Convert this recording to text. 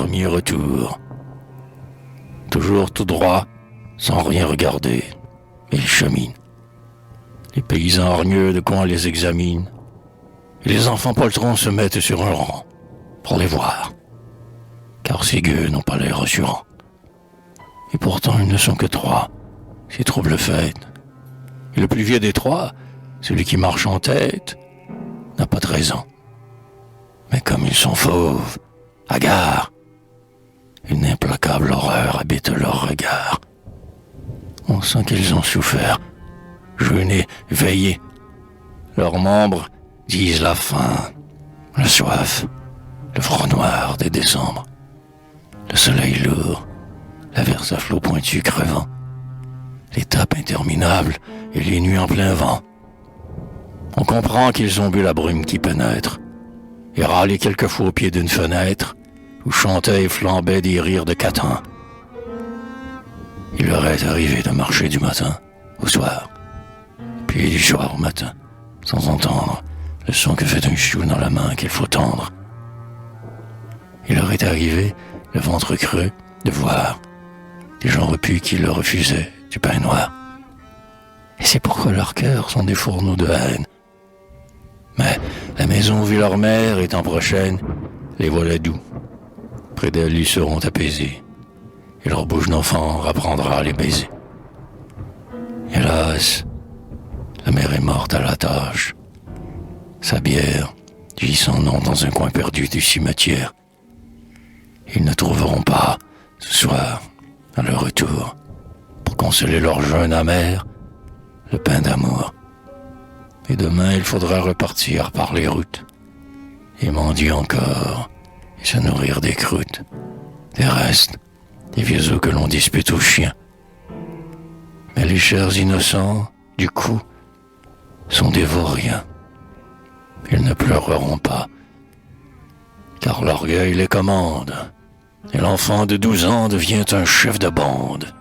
premier retour. Toujours tout droit, sans rien regarder, ils cheminent. Les paysans hargneux de coin les examinent, et les enfants poltrons se mettent sur un rang pour les voir, car ces gueux n'ont pas l'air assurants. Et pourtant ils ne sont que trois, ces troubles fêtes. Et le plus vieux des trois, celui qui marche en tête, n'a pas de raison. Mais comme ils sont fauves, hagards, une implacable horreur habite leur regard. On sent qu'ils ont souffert, jeûné, veillé. Leurs membres disent la faim, la soif, le froid noir des décembres, le soleil lourd, l'averse à flots pointus crevant, les tapes interminables et les nuits en plein vent. On comprend qu'ils ont bu la brume qui pénètre et râlé quelquefois au pied d'une fenêtre où chantaient et flambaient des rires de catins. Il leur est arrivé de marcher du matin au soir, puis du soir au matin, sans entendre le son que fait un chou dans la main qu'il faut tendre. Il leur est arrivé, le ventre creux, de voir des gens repus qui leur refusaient du pain noir. Et c'est pourquoi leurs cœurs sont des fourneaux de haine. Mais la maison où vit leur mère étant prochaine, les voilà doux. Près d'elle, ils seront apaisés, et leur bouche d'enfant apprendra à les baiser. Hélas, la mère est morte à la tâche. Sa bière dit son nom dans un coin perdu du cimetière. Ils ne trouveront pas, ce soir, à leur retour, pour consoler leur jeûne amer, le pain d'amour. Et demain, il faudra repartir par les routes, et mendier encore, et se nourrir des croûtes, des restes, des vieux os que l'on dispute aux chiens. Mais les chers innocents, du coup, sont des vauriens. Ils ne pleureront pas, car l'orgueil les commande, et l'enfant de 12 ans devient un chef de bande.